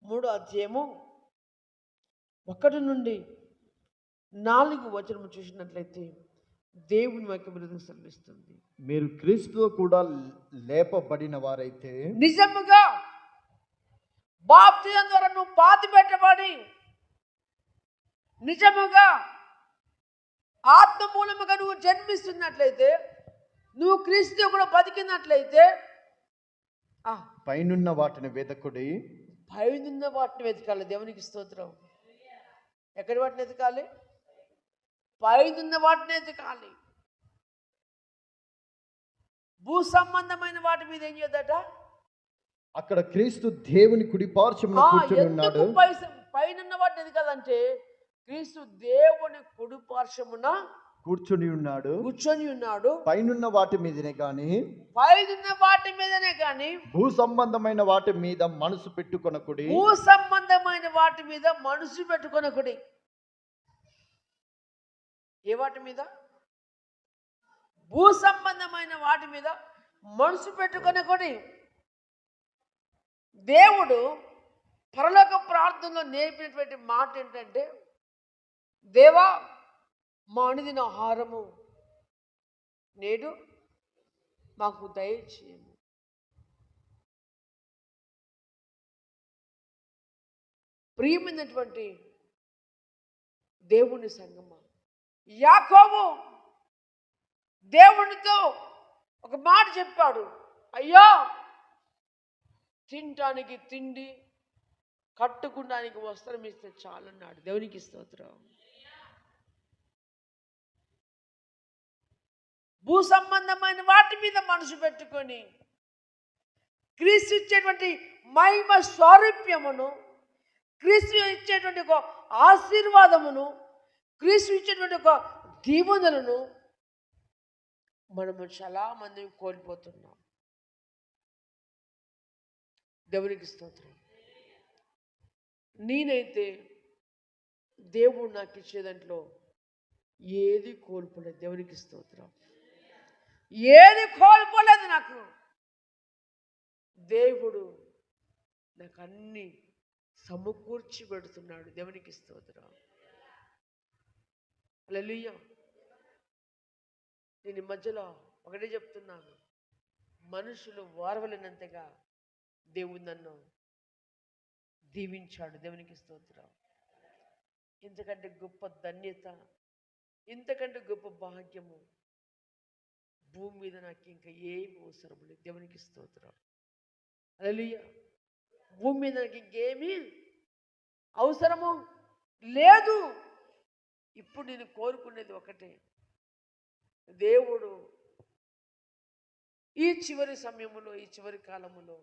B: 3వ అధ్యాయము 1 నుండి 4 వచనము చూసినట్లయితే దేవుని వాక్యం విరుద్ధంగా సెలవిస్తుంది.
D: మీరు క్రీస్తుతో కూడా లేపబడిన వారైతే
B: నిజముగా బాప్తిజం ద్వారా నువ్వు పాతి పెట్టబడి నిజముగా ఆత్మ మూలముగా నువ్వు జన్మిస్తున్నట్లయితే, నువ్వు క్రీస్తుతో కూడా బతికినట్లయితే
D: పైనున్న వాటిని వెదకుడి.
B: పైనున్న వాటిని వెతకాలి. దేవునికి స్తోత్రం. ఎక్కడి వాటిని వెతకాలి? పైనున్న వాటిని వెతకాలి. భూ సంబంధమైన వాటి మీద ఏం చేద్దట?
D: అక్కడ క్రీస్తు దేవుని కుడిపార్శ్వమున కూర్చుని ఉన్నాడు.
B: పైనున్న వాటిని వెతకాలంటే క్రీస్తు దేవుని కుడిపార్శ్వమున కూర్చొని ఉన్నాడు.
D: పైనున్న వాటి మీదనే గాని భూ సంబంధమైన వాటి మీద మనసు పెట్టుకొనకుడి.
B: భూ సంబంధమైన వాటి మీద మనసు పెట్టుకొనకుడి. ఏ వాటి మీద? భూ సంబంధమైన వాటి మీద మనసు పెట్టుకొనకుడి. దేవుడు పరలోక ప్రార్థనలో నేర్పినటువంటి మాట ఏంటంటే, దేవా మా అనుదిన ఆహారము నేడు మాకు దయచేయము. ప్రియమైనటువంటి దేవుని సంగమా, యాకోబు దేవునితో ఒక మాట చెప్పాడు, అయ్యా తినటానికి తిండి, కట్టుకోవడానికి వస్త్రం ఇస్తే చాలన్నాడు. దేవునికి స్తోత్రం. భూ సంబంధమైన వాటి మీద మనసు పెట్టుకొని క్రీస్తు ఇచ్చేటువంటి మహిమ స్వారూప్యమును, క్రీస్తు ఇచ్చేటువంటి ఒక ఆశీర్వాదమును, క్రీస్తు ఇచ్చేటువంటి ఒక దీవెనలను మనము చాలా మంది కోల్పోతున్నాం. దేవునికి స్తోత్రం. నేనైతే దేవుడు నాకు ఇచ్చే దాంట్లో ఏది కోల్పోలేదు. దేవునికి స్తోత్రం. ఏది కోల్పోలేదు. నాకు దేవుడు నాకు అన్ని సమకూర్చి పెడుతున్నాడు. దేవునికి స్తోత్రం. హల్లెలూయా. నేను మధ్యలో ఒకటే చెప్తున్నాను, మనుషులు వారవలేనంతగా దేవుడు నన్ను దీవించాడు. దేవునికి స్తోత్రం. ఇంతకంటే గొప్ప ధన్యత, ఇంతకంటే గొప్ప భాగ్యము భూమి మీద నాకు ఇంకా ఏమి అవసరం లేదు. దేవునికి స్తోత్రం. హల్లెలూయా. భూమి మీద నాకు ఇంకేమీ అవసరము లేదు. ఇప్పుడు నేను కోరుకునేది ఒకటే, దేవుడు ఈ చివరి సమయంలో, ఈ చివరి కాలములో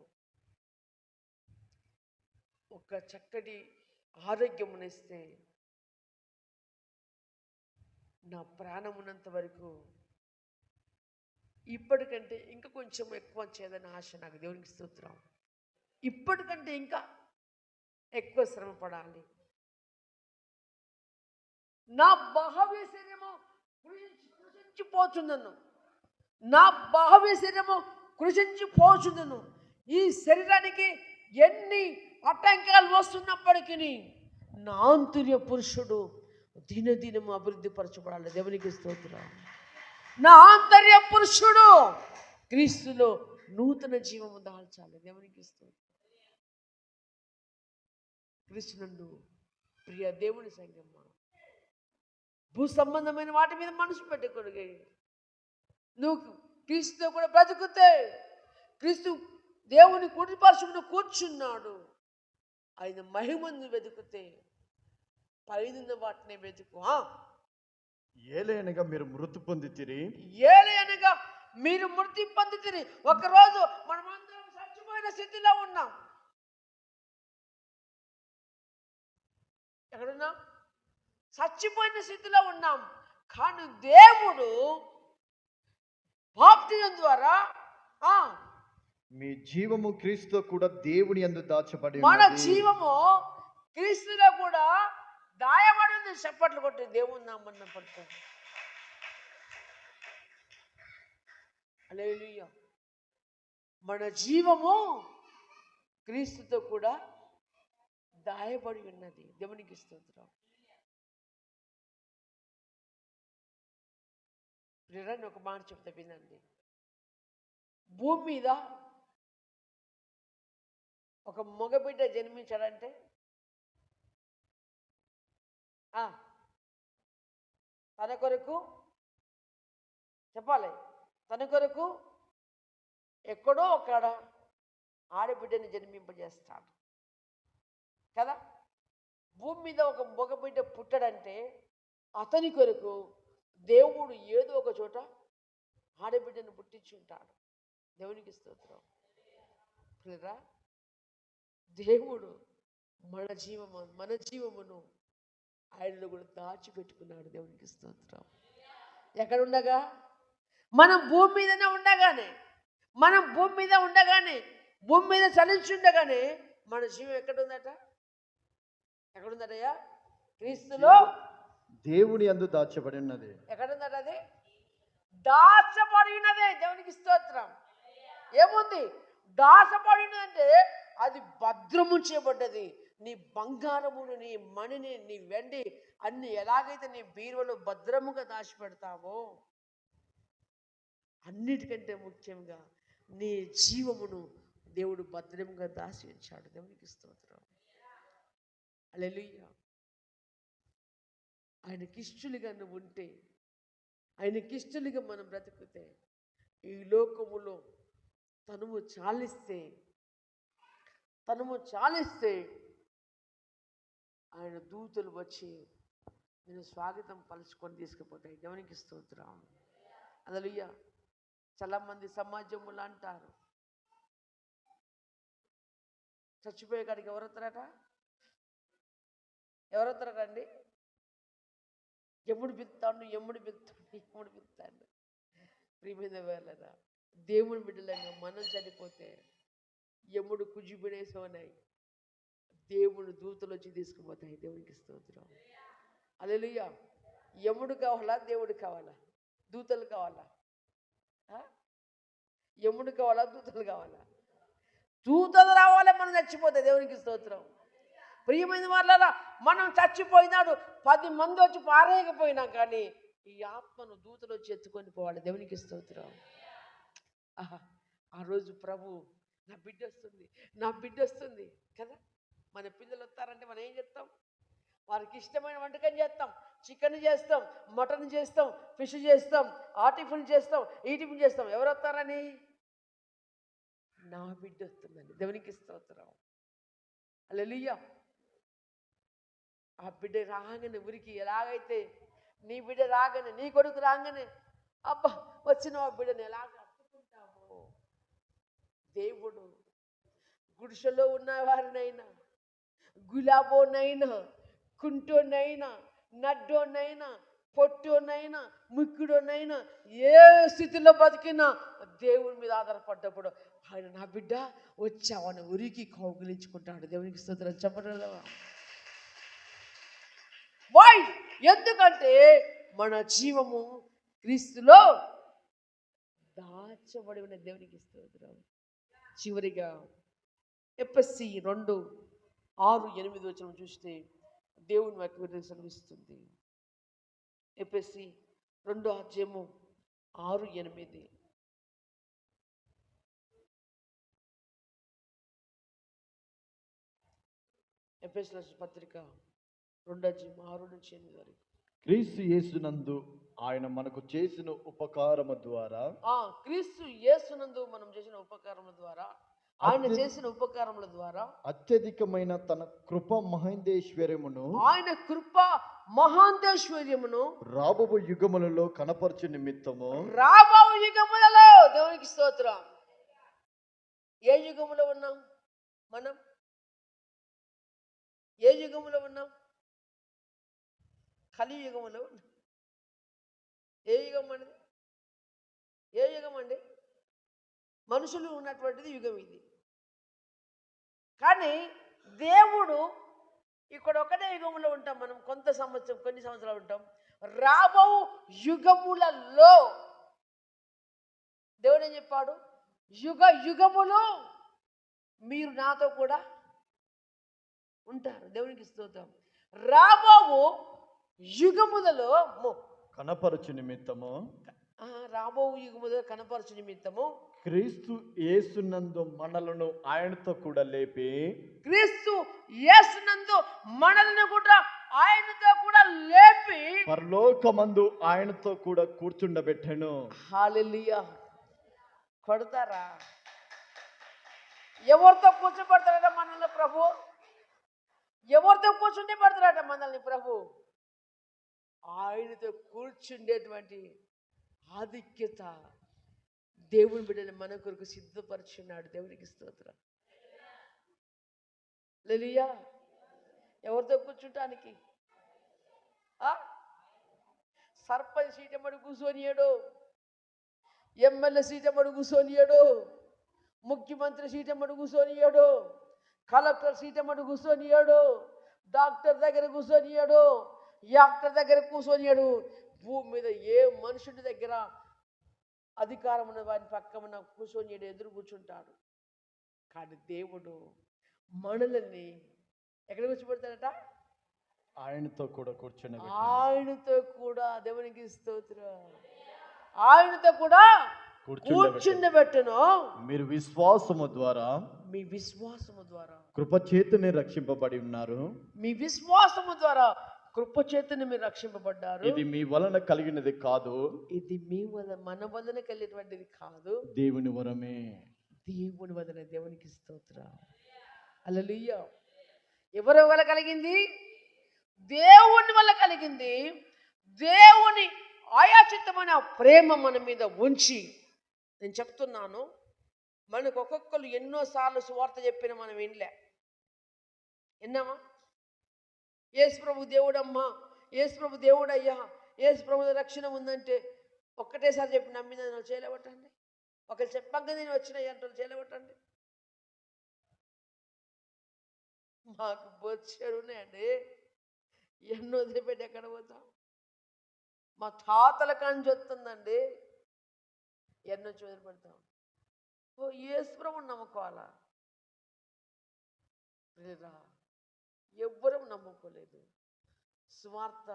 B: ఒక చక్కటి ఆరోగ్యమునిస్తే నా ప్రాణమున్నంత వరకు ఇప్పటికంటే ఇంకా కొంచెం ఎక్కువ చేయాలని ఆశ నాకు. దేవునికి స్తోత్రం. ఇప్పటికంటే ఇంకా ఎక్కువ శ్రమ పడాలి. నా బాహ్య శరీరము కృషించిపోతుందను, నా బాహ్య శరీరము కృషించిపోతుందను. ఈ శరీరానికి ఎన్ని ఆటంకాలు వస్తున్నప్పటికీ నా ఆంతర్య పురుషుడు దినదినము అభివృద్ధి పరచబడాలి. దేవునికి స్తోత్రం. నా ఆంతర్య పురుషుడు క్రీస్తులో నూతన జీవము దాల్చాలి. దేవునికి స్తోత్రం. క్రీస్తునందు ప్రియ దేవుని సంగమా, భూ సంబంధమైన వాటి మీద మనసు పెట్టుకోగలిగే నువ్వు క్రీస్తుతో కూడా బ్రతుకుతే, క్రీస్తు దేవుని కుడి పార్శ్వమున కూర్చున్నాడు. ఆయన మహిమను వెతుకుతే పైనున్న వాటిని వెతుకు.
D: ఏలయనగా మీరు మృతి పొందితిరి.
B: ఏలయనగా మీరు మృతి పొందితిరి. ఒకరోజు మనమందరం చచ్చిపోయిన స్థితిలో ఉన్నాం. ఎక్కడున్నాం? చచ్చిపోయిన స్థితిలో ఉన్నాం. కానీ దేవుడు బాప్తిజం ద్వారా
D: మీ జీవము క్రీస్తుతో కూడా దేవుని యందు దాచబడి
B: మన
D: ఉన్నది.
B: జీవము క్రీస్తులో కూడా దాయబడి ఉంది. చప్పట్లు కొట్టి దేవుని నామమున పడుతుంది. హల్లెలూయా. మన జీవము క్రీస్తుతో కూడా దాయబడి ఉన్నది. దేవునికి స్తోత్రం. ప్రియులారా, ఒక మాట చెప్తా వినండి. భూమి మీద ఒక మగబిడ్డ జన్మించాడంటే తన కొరకు చెప్పాలి, తన కొరకు ఎక్కడో అక్కడ ఆడబిడ్డని జన్మింపజేస్తాడు కదా. భూమి మీద ఒక మగబిడ్డ పుట్టడంటే అతని కొరకు దేవుడు ఏదో ఒక చోట ఆడబిడ్డను పుట్టించుంటాడు. దేవునికి స్తోత్రం. పిల్లరా, దేవుడు మన జీవమును ఆయనలో కూడా దాచిపెట్టుకున్నాడు. దేవునికి స్తోత్రం. ఎక్కడుండగా మనం భూమి మీదనే ఉండగానే, భూమి మీద చలించుండగానే మన జీవం ఎక్కడుందట? ఎక్కడుందటయ్యా? క్రీస్తులో
D: దేవుని యందు దాచబడి ఉన్నది.
B: ఎక్కడుందట? అది దాచబడి ఉన్నదే. దేవునికి స్తోత్రం. ఏముంది? దాచబడి ఉన్నదంటే అది భద్రము చేయబడ్డది. నీ బంగారమును, నీ మణిని, నీ వెండి అన్ని ఎలాగైతే నీ బీరువలో భద్రముగా దాచిపెడతావో, అన్నిటికంటే ముఖ్యంగా నీ జీవమును దేవుడు భద్రంగా దాచి ఉంచాడు. దేవునికి స్తోత్రం. హల్లెలూయా. ఆయనకిష్టులుగా నువ్వు ఉంటే, ఆయనకిష్టులుగా మనం బ్రతుకుతే, ఈ లోకములో తనువు చాలిస్తే ఆయన దూతలు వచ్చి నేను స్వాగతం పలుచుకొని తీసుకుపోతాయి. దేవునికి స్తోత్రం. హల్లెలూయా. చాలా మంది సమాజంలో అంటారు, చచ్చిపోయే కాడికి ఎవరొస్తారటండి? ఎముడు పిలుస్తాడు. ప్రియమైన వాళ్ళరా, దేవుని బిడ్డలంగా మనం చనిపోతే యముడు కుజిబిడేసోనాయి, దేవుని దూతలు వచ్చి తీసుకుపోతాయి. దేవునికి స్తోత్రం. హల్లెలూయా. యముడు కావాలా? దేవుడు కావాలా? దూతలు కావాలా? యముడు కావాలా? దూతలు కావాలా? దూతలు రావాలా మనం చచ్చిపోతే. దేవునికి స్తోత్రం. ప్రియమైన వాళ్ళరా, మనం చచ్చిపోయినాడు 10 మంది వచ్చి పారేయకపోయినా కానీ ఈ ఆత్మను దూతలు వచ్చి ఎత్తుకొని పోవాలి. దేవునికి స్తోత్రం. ఆ రోజు ప్రభు నా బిడ్డ వస్తుంది కదా. మన పిల్లలు వస్తారంటే మనం ఏం చేస్తాం? వారికి ఇష్టమైన వంటకం చేస్తాం. చికెన్ చేస్తాం, మటన్ చేస్తాం, ఫిష్ చేస్తాం, ఆ టిఫిన్ చేస్తాం, ఈ టిఫిన్ చేస్తాం. ఎవరు వస్తారని? నా బిడ్డ వస్తుందండి. దేవునికి స్తోత్రం. హల్లెలూయా. ఆ బిడ్డ రాగానే ఉరికి, ఎలాగైతే నీ బిడ్డ రాగానే, నీ కొడుకు రాగానే అబ్బా వచ్చిన ఆ బిడ్డను ఎలాగ అట్టుకుంటామో, దేవుడు గుడిసెలో ఉన్నవారినైనా, గులాబోనైనా, కుంటోనైనా, నడ్డోనైనా, పొట్టోనైనా, ముక్కుడోనైనా, ఏ స్థితిలో బతికినా దేవుని మీద ఆధారపడ్డప్పుడు ఆయన నా బిడ్డ వచ్చావని ఉరికి కౌగిలించుకుంటాడు. దేవునికి స్తోత్రం. చెప్పగలవా? వై? ఎందుకంటే మన జీవము క్రీస్తులో దాచబడి ఉన్న. దేవునికి స్తోత్రం. చివరిగా ఎఫెసీ 2:6-8 చూస్తే దేవుని వాక్యం సెలవిస్తుంది. ఎఫెసీ 2:6-8. ఎఫెసీయుల పత్రిక 2:6-8 వరకు.
D: క్రీస్తు యేసునందు ఆయన మనకు చేసిన ఉపకారము ద్వారా
B: క్రీస్తు యేసునందు మనం చేసిన ఉపకారముల ద్వారా, ఆయన చేసిన ఉపకారముల ద్వారా
D: అత్యధికమైన తన కృప మహేందేశ్వర్యమును,
B: ఆయన కృప మహాంతేశ్వర్యమును
D: రాబో యుగములలో కనపరచు నిమిత్తము,
B: రాబో యుగములలో, దేవునికి స్తోత్రం. ఏ యుగములో ఉన్నాం మనం? ఏ యుగములో ఉన్నాం? కలియుగములో ఉన్నాం. ఏ యుగం అండి? ఏ యుగం అండి? మనుషులు ఉన్నటువంటిది యుగం ఇది. కానీ దేవుడు ఇక్కడ ఒకటే యుగములో ఉంటాం మనం. కొన్ని సంవత్సరాలు ఉంటాం. రాబో యుగములలో దేవుడు ఏం చెప్పాడు? యుగములు మీరు నాతో కూడా ఉంటారు. దేవునికి స్తోత్రం. రాబో యుగములలో
D: కనపరచు నిమిత్తము,
B: రాబో యుగములలో కనపరచు నిమిత్తము
D: క్రీస్తు యేసునందు మనలను ఆయనతో కూడా లేపి,
B: క్రీస్తు యేసునందు మనలను కూడా ఆయనతో కూడా లేపి
D: పరలోకమందు ఆయనతో కూడా కూర్చుండబెట్టెను.
B: హల్లెలూయా. కొడతారా? ఎవరితో కూర్చోబెడతాడట మనల్ని ప్రభు? ఎవరితో కూర్చుంటే పెడతాడట మనల్ని ప్రభు? ఆయనతో కూర్చుండేటువంటి ఆధిక్యత దేవుని బిడ్డని మన కొరకు సిద్ధపరిచున్నాడు. దేవునికి స్తోత్రం. హల్లెలూయా. ఎవరితో కూర్చుంటానికి? సర్పంచ్ సీట్ ఎమ్మడి కూర్చొనియాడు, ఎమ్మెల్యే సీట్ ఎమ్మడి కూర్చొనియాడు, ముఖ్యమంత్రి సీట్ ఎమ్మడి కూర్చొనియాడు, కలెక్టర్ సీట్ ఎమ్మడి కూర్చొనియాడు, డాక్టర్ దగ్గర కూర్చొనియాడు, యాక్టర్ దగ్గర కూర్చొనియాడు. భూమి మీద ఏ మనుషుడి దగ్గర అధికారం ఉన్న వారి పక్కన కూర్చొని ఎదురు కూర్చుంటాడు. కానీ దేవుడు మనల్ని ఎక్కడ కూర్చోబెడతాడట?
D: ఆయనతో కూడా కూర్చొని,
B: ఆయనతో కూడా. దేవునికి స్తోత్రం. ఆయనతో కూడా కూర్చుండబెట్టును.
D: మీరు విశ్వాసము ద్వారా,
B: మీ విశ్వాసము ద్వారా
D: కృపచేతనే రక్షింపబడి ఉన్నారు.
B: మీ విశ్వాసము ద్వారా కృపచేతనే మీరు రక్షింపబడ్డారు.
D: ఇది మీ వలన కలిగినది కాదు,
B: ఇది మీ వలన, మన వలన కలిగినటువంటిది కాదు,
D: దేవుని వరమే.
B: దేవుని వలన. దేవునికి స్తోత్రం. హల్లెలూయా. ఎవరి వల్ల కలిగింది? దేవుని వల్ల కలిగింది. దేవుని ఆయాచితమైన ప్రేమ మన మీద ఉంచి, నేను చెప్తున్నాను, మనకు ఒక్కొక్కరు ఎన్నోసార్లు సువార్త చెప్పిన మనం విన్నామా? యేసు ప్రభు దేవుడమ్మా, యేసు ప్రభు దేవుడయ్యా, యేసు ప్రభు రక్షణ ఉందంటే ఒక్కటేసారి చెప్పి నమ్మిందని నువ్వు చేయలేవటండి. ఒకరు చెప్పంగా నేను వచ్చినాయి అంటే చేయలేవటండి. మాకు బొచ్చాడు ఉన్నాయండి. ఎన్నో వదిలిపెట్టి ఎక్కడ పోతాం? మా తాతల కాంచి వస్తుందండి. ఎన్నో వదిలిపెడతాం. ఓ యేసు ప్రభువుని నమ్ముకోవాలా? లేదా ఎవ్వరూ నమ్ముకోలేదు. స్వార్థ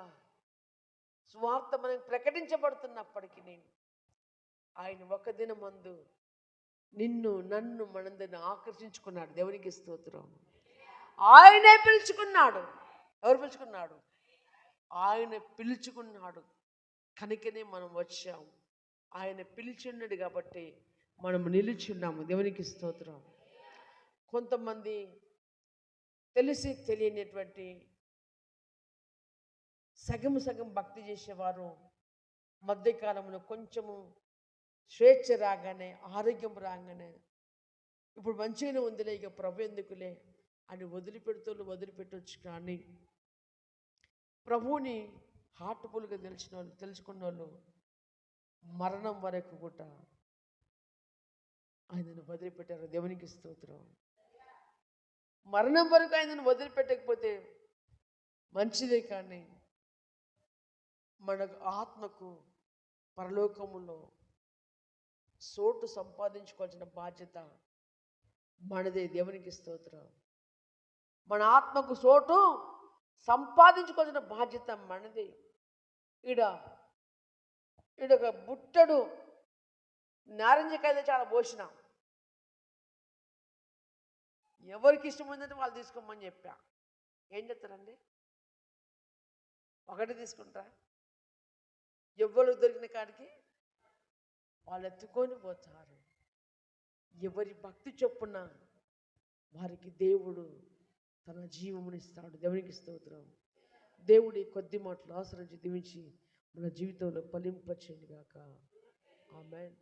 B: మనకి ప్రకటించబడుతున్నప్పటికీ ఆయన ఒక దినమందు నిన్ను నన్ను మనందరిని ఆకర్షించుకున్నాడు. దేవునికి స్తోత్రం. ఆయనే పిలుచుకున్నాడు. ఎవరు పిలుచుకున్నాడు? ఆయన పిలుచుకున్నాడు కనుకనే మనం వచ్చాము. ఆయన పిలిచున్నాడు కాబట్టి మనం నిలుచున్నాము. దేవునికి స్తోత్రం. కొంతమంది తెలిసి తెలియనటువంటి సగం భక్తి చేసేవారు మధ్యకాలంలో కొంచెము స్వేచ్ఛ రాగానే, ఆరోగ్యం రాగానే, ఇప్పుడు మంచిగానే ఉందిలే ఇక ప్రభు ఎందుకులే అని వదిలిపెట్టొచ్చు. కానీ ప్రభువుని హార్ట్ఫుల్గా తెలుసుకున్న వాళ్ళు మరణం వరకు కూడా ఆయనను వదిలిపెట్టారు. దేవునికి స్తోత్రం. మరణం వరకు ఆయనను వదిలిపెట్టకపోతే మంచిదే, కానీ మన ఆత్మకు పరలోకములో సోటు సంపాదించుకోవాల్సిన బాధ్యత మనదే. దేవునికి స్తోత్రం. మన ఆత్మకు సోటు సంపాదించుకోవాల్సిన బాధ్యత మనది. ఈడొక బుట్టడు నారింజకాయలు చాలా పోసిన, ఎవరికి ఇష్టం ఉందంటే వాళ్ళు తీసుకోమని చెప్పా. ఏం చెప్తారండి? ఒకటి తీసుకుంటా, ఎవ్వరు దొరికిన కాడికి వాళ్ళు ఎత్తుకొని పోతారు. ఎవరి భక్తి చొప్పున వారికి దేవుడు తన జీవమునిస్తాడు. దేవునికి స్తోత్రం. దేవుడి కొద్ది మాటలు ఆశ్రయించి దీవించి మన జీవితంలో ఫలింపచేయును గాక. ఆమేన్.